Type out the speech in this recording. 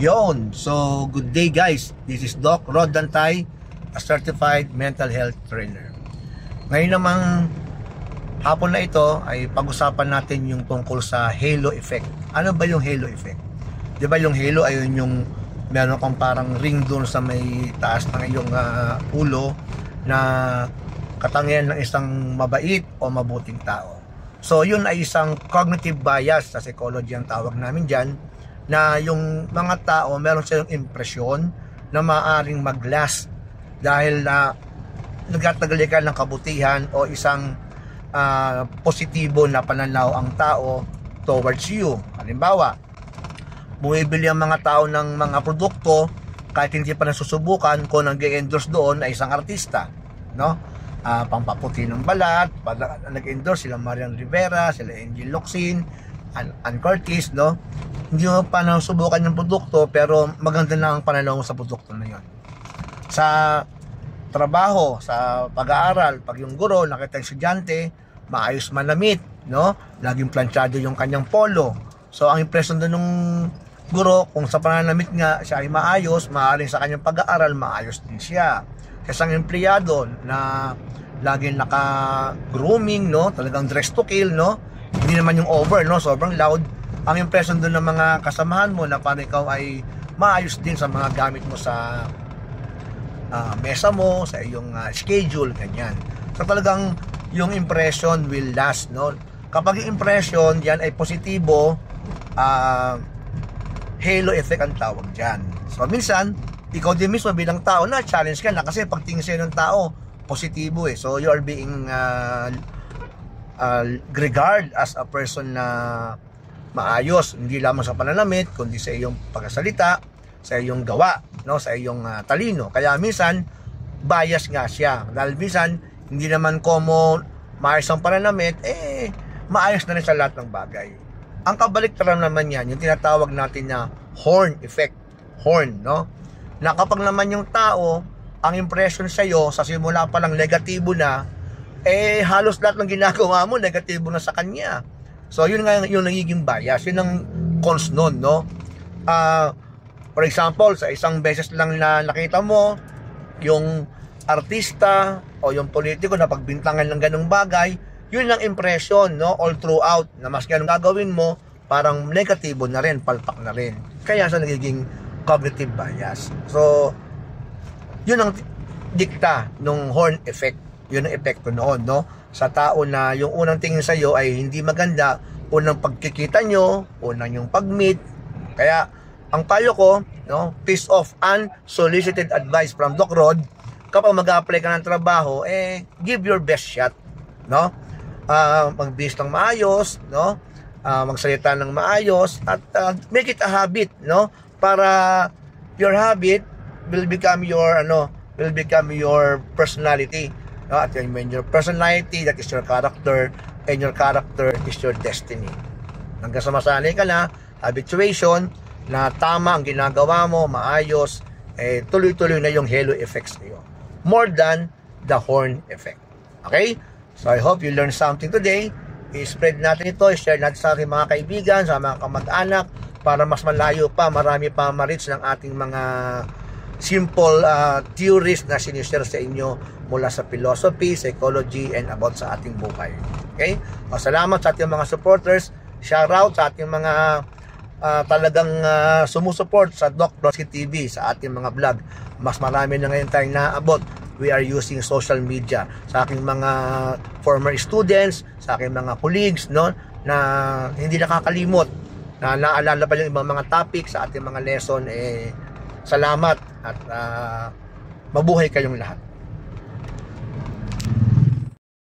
Yon. So, good day guys. This is Doc Rod Dantay, a certified mental health trainer. Ngayon namang hapon na ito ay pag-usapan natin yung tungkol sa halo effect. Ano ba yung halo effect? Di ba yung halo ay yung meron kang parang ring doon sa may taas ng iyong ulo na katangian ng isang mabait o mabuting tao. So yun ay isang cognitive bias sa psychology ang tawag namin dyan, na yung mga tao meron silang impresyon na maaaring mag-last dahil na nagtatagalikan ng kabutihan o isang positibo na pananaw ang tao towards you. Halimbawa, bumibili ang mga tao ng mga produkto kahit hindi pa nasusubukan kung nag-endorse doon ay isang artista, no? Pampaputi ng balat, nag-endorse sila Marian Rivera, sila Angel Locsin, Ann Curtis, no? Hindi mo pa nasubukan yung produkto pero maganda na ang pananaw sa produkto na yun. Sa trabaho, sa pag-aaral, pag yung guro nakita yung estudyante maayos manamit, no? Laging planchado yung kanyang polo. So ang impression doon ng guro, kung sa pananamit nga siya ay maayos, maaaring sa kanyang pag-aaral maayos din siya. Kasi ang empleyado na laging naka-grooming, no? Talagang dress to kill, no? Hindi naman yung over, no? Sobrang loud. Ang impression doon ng mga kasamahan mo na parang ikaw ay maayos din sa mga gamit mo sa mesa mo, sa iyong schedule, ganyan. So talagang yung impression will last, no? Kapag yung impression yan ay positibo, halo effect ang tawag dyan. So minsan, ikaw din mismo bilang tao na challenge ka na kasi pagtingin sa'yo ng tao, positibo eh. So you are being regarded as a person na maayos, hindi lamang sa pananamit, kundi sa iyong pagsasalita, sa iyong gawa, no, sa iyong talino. Kaya minsan bias nga siya. Dahil minsan hindi naman komo maayos ang pananamit, maayos na rin sa lahat ng bagay. Ang kabaliktaran naman yan, yung tinatawag natin na horn effect. Horn, no? Na kapag naman yung tao, ang impression sa iyo sa simula pa lang negatibo na, halos lahat ng ginagawa mo negatibo na sa kanya. So yun nga yung nagiging bias, yun ang cons nun, no? For example, sa isang beses lang na nakita mo yung artista o yung politiko na pagbintangan ng ganung bagay, yun lang impression, no? All throughout, na mas ganun gagawin mo, parang negatibo na rin, palpak na rin. Kaya sa nagiging cognitive bias. So yun ang dikta ng horn effect. Yun ang epekto noon, no? Sa tao na yung unang tingin sa iyo ay hindi maganda, unang pagkikita nyo, unang yung pag-meet. Kaya ang payo ko, no, piece of unsolicited advice from Doc Rod, kapag mag-apply ka ng trabaho, give your best shot, no? Magbihis ng maayos, no? Magsalita ng maayos at make it a habit, no? Para your habit will become your personality, no? At when your personality, that is your character, and your character is your destiny. Hanggang sa masanay ka na, habituation, na tama ang ginagawa mo, maayos, tuloy-tuloy na yung halo effects niyo. More than the horn effect. Okay? So I hope you learned something today. I-spread natin ito, i-share natin sa ating mga kaibigan, sa mga kamag-anak, para mas malayo pa, marami pa ma-reach ng ating mga simple theories na sinishare sa inyo mula sa philosophy, psychology, and about sa ating buhay. Okay? Salamat sa ating mga supporters. Shout out sa ating mga talagang sumusuport sa Doc Rod TV, sa ating mga vlog. Mas marami na ngayon tayong naabot. We are using social media. Sa aking mga former students, sa aking mga colleagues, no, na hindi nakakalimot, na naalala pa yung ibang mga topics sa ating mga lesson, salamat at mabuhay kayong lahat.